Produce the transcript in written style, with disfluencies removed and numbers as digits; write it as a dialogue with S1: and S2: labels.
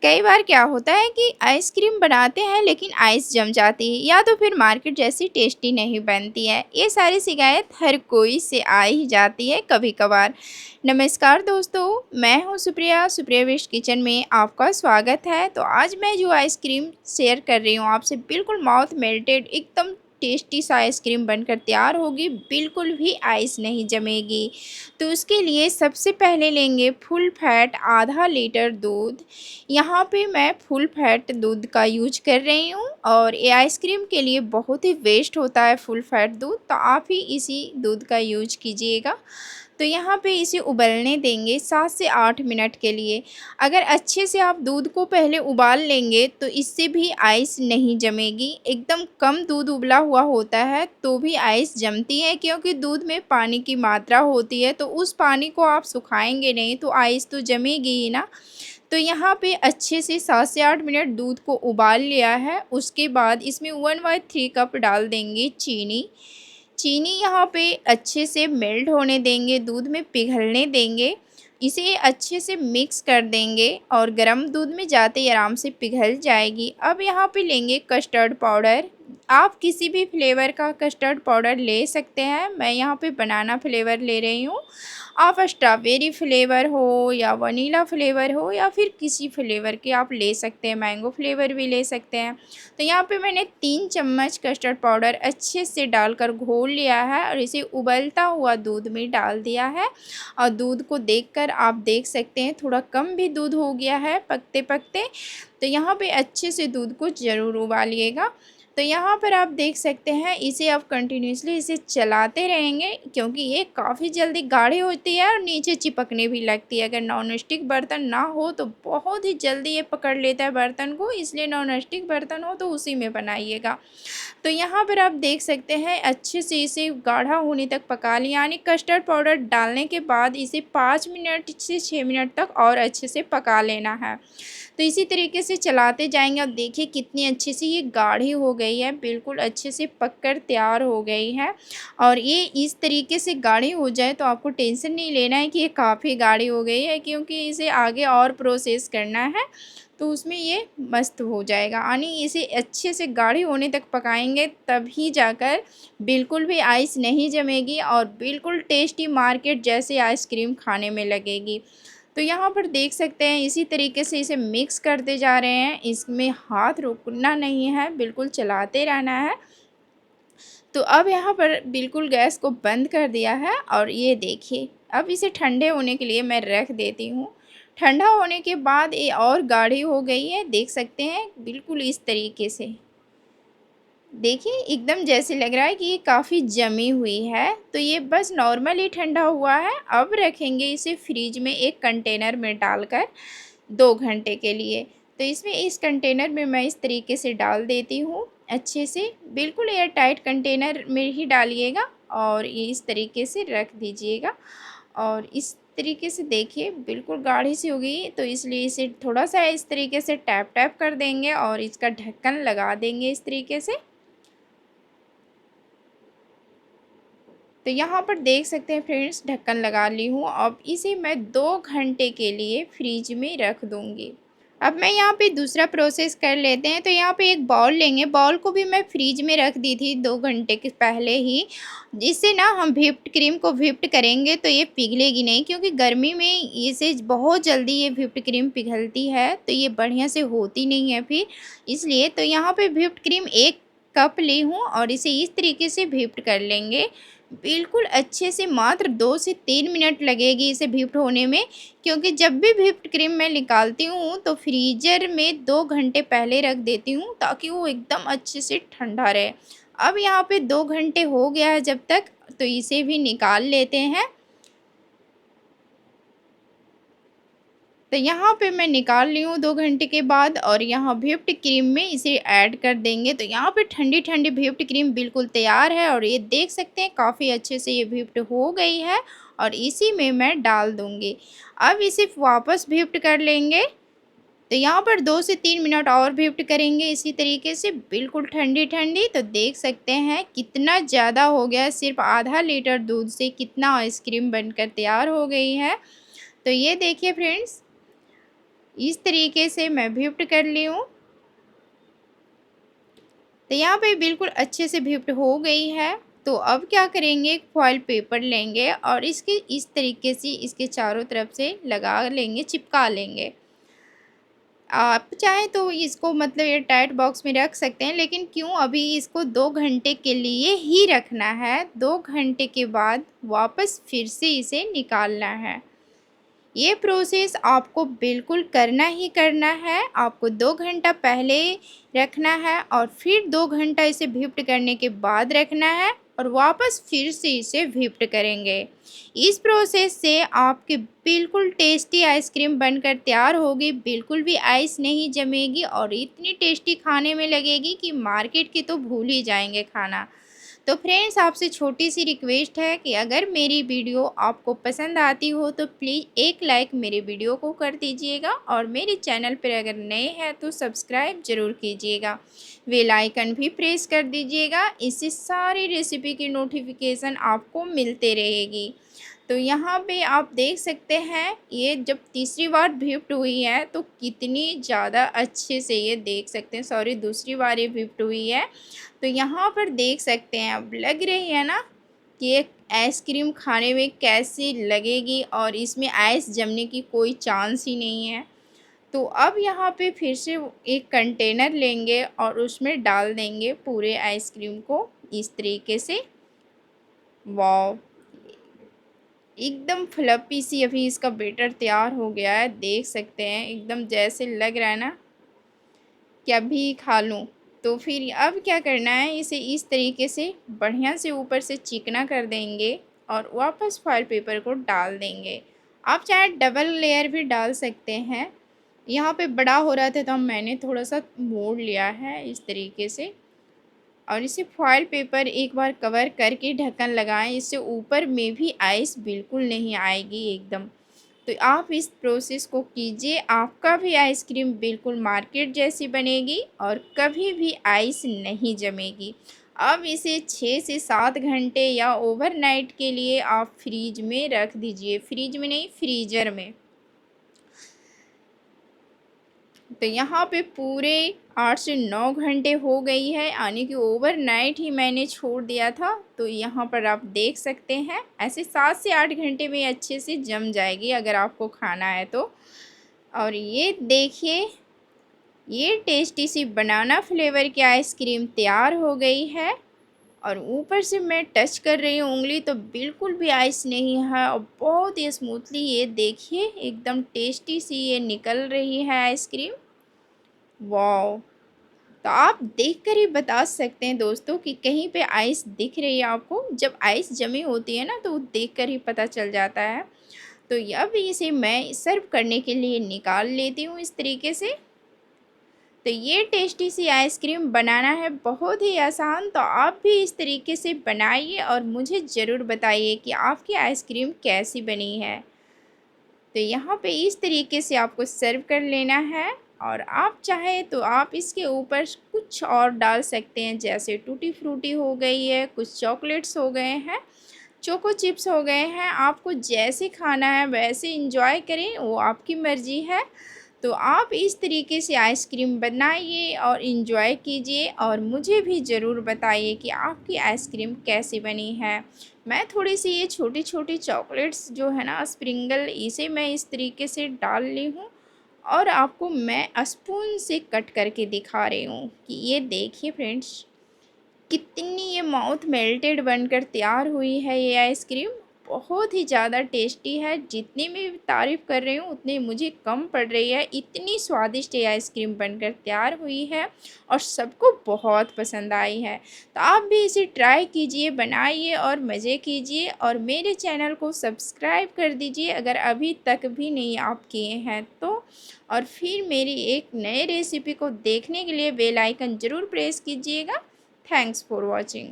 S1: कई बार क्या होता है कि आइसक्रीम बनाते हैं लेकिन आइस जम जाती है या तो फिर मार्केट जैसी टेस्टी नहीं बनती है। ये सारी शिकायत हर कोई से आ ही जाती है कभी कभार। नमस्कार दोस्तों, मैं हूँ सुप्रिया, सुप्रिया वेस्ट किचन में आपका स्वागत है। तो आज मैं जो आइसक्रीम शेयर कर रही हूँ आपसे, बिल्कुल माउथ मेल्टेड एकदम टेस्टी सा आइसक्रीम बनकर तैयार होगी, बिल्कुल भी आइस नहीं जमेगी। तो उसके लिए सबसे पहले लेंगे फुल फैट आधा लीटर दूध। यहाँ पे मैं फुल फैट दूध का यूज कर रही हूँ और ये आइसक्रीम के लिए बहुत ही वेस्ट होता है फुल फैट दूध, तो आप ही इसी दूध का यूज कीजिएगा। तो यहाँ पे इसे उबलने देंगे 7 से 8 मिनट के लिए। अगर अच्छे से आप दूध को पहले उबाल लेंगे तो इससे भी आइस नहीं जमेगी। एकदम कम दूध उबला हुआ होता है तो भी आइस जमती है, क्योंकि दूध में पानी की मात्रा होती है, तो उस पानी को आप सुखाएंगे नहीं तो आइस तो जमेगी ही ना। तो यहाँ पे अच्छे से 7 से 8 मिनट दूध को उबाल लिया है। उसके बाद इसमें 1/3 कप डाल देंगे चीनी। चीनी यहाँ पे अच्छे से मेल्ट होने देंगे, दूध में पिघलने देंगे। इसे अच्छे से मिक्स कर देंगे और गर्म दूध में जाते ही आराम से पिघल जाएगी। अब यहाँ पे लेंगे कस्टर्ड पाउडर। आप किसी भी फ्लेवर का कस्टर्ड पाउडर ले सकते हैं, मैं यहाँ पे बनाना फ्लेवर ले रही हूँ। आप स्ट्रॉबेरी फ्लेवर हो या वनीला फ्लेवर हो या फिर किसी फ्लेवर के आप ले सकते हैं, मैंगो फ्लेवर भी ले सकते हैं। तो यहाँ पे मैंने 3 चम्मच कस्टर्ड पाउडर अच्छे से डालकर घोल लिया है और इसे उबलता हुआ दूध में डाल दिया है। और दूध को देखकर आप देख सकते हैं थोड़ा कम भी दूध हो गया है पकते पकते। तो यहाँ पे अच्छे से दूध को ज़रूर उबालिएगा। तो यहाँ पर आप देख सकते हैं इसे आप कंटिन्यूसली इसे चलाते रहेंगे, क्योंकि ये काफ़ी जल्दी गाढ़ी होती है और नीचे चिपकने भी लगती है। अगर नॉन स्टिक बर्तन ना हो तो बहुत ही जल्दी ये पकड़ लेता है बर्तन को, इसलिए नॉन स्टिक बर्तन हो तो उसी में बनाइएगा। तो यहाँ पर आप देख सकते हैं अच्छे से इसे गाढ़ा होने तक पका लिया, यानी कस्टर्ड पाउडर डालने के बाद इसे 5 मिनट से 6 मिनट तक और अच्छे से पका लेना है। तो इसी तरीके से चलाते जाएंगे। अब देखिए कितनी अच्छे से ये गाढ़ी हो गई है, बिल्कुल अच्छे से पककर तैयार हो गई है। और ये इस तरीके से गाढ़ी हो जाए तो आपको टेंशन नहीं लेना है कि ये काफ़ी गाढ़ी हो गई है, क्योंकि इसे आगे और प्रोसेस करना है तो उसमें ये मस्त हो जाएगा। यानी इसे अच्छे से गाढ़ी होने तक पकाएंगे, तभी जाकर बिल्कुल भी आइस नहीं जमेगी और बिल्कुल टेस्टी मार्केट जैसे आइसक्रीम खाने में लगेगी। तो यहाँ पर देख सकते हैं इसी तरीके से इसे मिक्स करते जा रहे हैं, इसमें हाथ रुकना नहीं है, बिल्कुल चलाते रहना है। तो अब यहाँ पर बिल्कुल गैस को बंद कर दिया है और ये देखिए अब इसे ठंडे होने के लिए मैं रख देती हूँ। ठंडा होने के बाद ये और गाढ़ी हो गई है, देख सकते हैं बिल्कुल इस तरीके से। देखिए एकदम जैसे लग रहा है कि ये काफ़ी जमी हुई है। तो ये बस नॉर्मली ठंडा हुआ है। अब रखेंगे इसे फ्रिज में एक कंटेनर में डालकर 2 घंटे के लिए। तो इसमें इस कंटेनर में मैं इस तरीके से डाल देती हूँ अच्छे से, बिल्कुल एयर टाइट कंटेनर में ही डालिएगा और ये इस तरीके से रख दीजिएगा। और इस तरीके से देखिए बिल्कुल गाढ़ी सी हो गई, तो इसलिए इसे थोड़ा सा इस तरीके से टैप टैप कर देंगे और इसका ढक्कन लगा देंगे इस तरीके से। तो यहाँ पर देख सकते हैं फ्रेंड्स ढक्कन लगा ली हूँ। अब इसे मैं 2 घंटे के लिए फ्रिज में रख दूँगी। अब मैं यहाँ पे दूसरा प्रोसेस कर लेते हैं। तो यहाँ पे एक बाउल लेंगे, बाउल को भी मैं फ्रिज में रख दी थी 2 घंटे के पहले ही। जिससे ना हम व्हिप्ड क्रीम को व्हिप्ड करेंगे तो ये पिघलेगी नहीं, क्योंकि गर्मी में इसे बहुत जल्दी ये व्हिप्ड क्रीम पिघलती है तो ये बढ़िया से होती नहीं है फिर, इसलिए। तो यहाँ पे व्हिप्ड क्रीम 1 कप ली हूँ और इसे इस तरीके से व्हिप्ड कर लेंगे। बिल्कुल अच्छे से मात्र 2 से 3 मिनट लगेगी इसे व्हिप्ड होने में, क्योंकि जब भी व्हिप्ड क्रीम मैं निकालती हूँ तो फ्रीज़र में 2 घंटे पहले रख देती हूँ ताकि वो एकदम अच्छे से ठंडा रहे। अब यहाँ पे 2 घंटे हो गया है जब तक, तो इसे भी निकाल लेते हैं। तो यहाँ पे मैं निकाल ली हूँ 2 घंटे के बाद और यहाँ व्हिप्ड क्रीम में इसे ऐड कर देंगे। तो यहाँ पे ठंडी ठंडी व्हिप्ड क्रीम बिल्कुल तैयार है और ये देख सकते हैं काफ़ी अच्छे से ये व्हिप्ड हो गई है और इसी में मैं डाल दूँगी। अब इसे वापस व्हिप्ड कर लेंगे। तो यहाँ पर 2 से 3 मिनट और व्हिप्ड करेंगे इसी तरीके से बिल्कुल ठंडी ठंडी। तो देख सकते हैं कितना ज़्यादा हो गया है, सिर्फ आधा लीटर दूध से कितना आइसक्रीम बनकर तैयार हो गई है। तो ये देखिए फ्रेंड्स, इस तरीके से मैं व्हिप्ड कर ली हूँ। तो यहाँ पे बिल्कुल अच्छे से व्हिप्ड हो गई है। तो अब क्या करेंगे, एक फॉइल पेपर लेंगे और इसके इस तरीके से इसके चारों तरफ से लगा लेंगे, चिपका लेंगे। आप चाहें तो इसको मतलब ये टाइट बॉक्स में रख सकते हैं, लेकिन क्यों अभी इसको 2 घंटे के लिए ही रखना है। 2 घंटे के बाद वापस फिर से इसे निकालना है। ये प्रोसेस आपको बिल्कुल करना ही करना है। आपको 2 घंटा पहले रखना है और फिर 2 घंटा इसे व्हिप्ड करने के बाद रखना है और वापस फिर से इसे व्हिप्ड करेंगे। इस प्रोसेस से आपकी बिल्कुल टेस्टी आइसक्रीम बनकर तैयार होगी, बिल्कुल भी आइस नहीं जमेगी और इतनी टेस्टी खाने में लगेगी कि मार्केट की तो भूल ही जाएंगे खाना। तो फ्रेंड्स, आपसे छोटी सी रिक्वेस्ट है कि अगर मेरी वीडियो आपको पसंद आती हो तो प्लीज़ एक लाइक मेरे वीडियो को कर दीजिएगा और मेरे चैनल पर अगर नए हैं तो सब्सक्राइब ज़रूर कीजिएगा। बेल आइकन भी प्रेस कर दीजिएगा, इससे सारी रेसिपी की नोटिफिकेशन आपको मिलते रहेगी। तो यहाँ पे आप देख सकते हैं, ये जब तीसरी बार व्हिप्ड हुई है तो कितनी ज़्यादा अच्छे से ये देख सकते हैं, सॉरी दूसरी बार ये व्हिप्ड हुई है। तो यहाँ पर देख सकते हैं, अब लग रही है ना कि ये आइसक्रीम खाने में कैसी लगेगी और इसमें आइस जमने की कोई चांस ही नहीं है। तो अब यहाँ पे फिर से एक कंटेनर लेंगे और उसमें डाल देंगे पूरे आइसक्रीम को इस तरीके से। वाव, एकदम फ्लफी सी अभी इसका बैटर तैयार हो गया है, देख सकते हैं एकदम जैसे लग रहा है ना कि अभी खा लूँ। तो फिर अब क्या करना है, इसे इस तरीके से बढ़िया से ऊपर से चिकना कर देंगे और वापस फॉइल पेपर को डाल देंगे। आप चाहे डबल लेयर भी डाल सकते हैं। यहाँ पे बड़ा हो रहा था तो मैंने थोड़ा सा मोड़ लिया है इस तरीके से और इसे फॉइल पेपर एक बार कवर करके ढक्कन लगाएं, इससे ऊपर में भी आइस बिल्कुल नहीं आएगी एकदम। तो आप इस प्रोसेस को कीजिए, आपका भी आइसक्रीम बिल्कुल मार्केट जैसी बनेगी और कभी भी आइस नहीं जमेगी। अब इसे 6 से 7 घंटे या ओवरनाइट के लिए आप फ्रीज में रख दीजिए, फ्रीज में नहीं फ्रीज़र में। तो यहाँ पे पूरे 8 से 9 घंटे हो गई है, यानी कि ओवरनाइट ही मैंने छोड़ दिया था। तो यहाँ पर आप देख सकते हैं, ऐसे 7 से 8 घंटे में अच्छे से जम जाएगी अगर आपको खाना है तो। और ये देखिए, ये टेस्टी सी बनाना फ्लेवर की आइसक्रीम तैयार हो गई है और ऊपर से मैं टच कर रही हूँ उंगली तो बिल्कुल भी आइस नहीं है और बहुत ही स्मूथली ये देखिए एकदम टेस्टी सी ये निकल रही है आइसक्रीम। वाओ, तो आप देखकर ही बता सकते हैं दोस्तों कि कहीं पे आइस दिख रही है आपको। जब आइस जमी होती है ना तो देखकर ही पता चल जाता है। तो अब इसे मैं सर्व करने के लिए निकाल लेती हूँ इस तरीके से। तो ये टेस्टी सी आइसक्रीम बनाना है बहुत ही आसान, तो आप भी इस तरीके से बनाइए और मुझे ज़रूर बताइए कि आपकी आइसक्रीम कैसी बनी है। तो यहाँ पे इस तरीके से आपको सर्व कर लेना है और आप चाहे तो आप इसके ऊपर कुछ और डाल सकते हैं, जैसे टूटी फ्रूटी हो गई है, कुछ चॉकलेट्स हो गए हैं, चोको चिप्स हो गए हैं। आपको जैसे खाना है वैसे इंजॉय करें, वो आपकी मर्ज़ी है। तो आप इस तरीके से आइसक्रीम बनाइए और इंजॉय कीजिए और मुझे भी ज़रूर बताइए कि आपकी आइसक्रीम कैसी बनी है। मैं थोड़ी सी ये छोटी छोटी चॉकलेट्स जो है ना स्प्रिंगल, इसे मैं इस तरीके से डाल ली हूँ और आपको मैं स्पून से कट करके दिखा रही हूँ कि ये देखिए फ्रेंड्स, कितनी ये माउथ मेल्टेड बनकर तैयार हुई है ये आइसक्रीम। बहुत ही ज़्यादा टेस्टी है, जितनी मैं तारीफ़ कर रही हूँ उतनी मुझे कम पड़ रही है। इतनी स्वादिष्ट ये आइसक्रीम बनकर तैयार हुई है और सबको बहुत पसंद आई है। तो आप भी इसे ट्राई कीजिए, बनाइए और मज़े कीजिए और मेरे चैनल को सब्सक्राइब कर दीजिए अगर अभी तक भी नहीं आप किए हैं तो। और फिर मेरी एक नए रेसिपी को देखने के लिए बेल आइकन ज़रूर प्रेस कीजिएगा। Thanks for watching.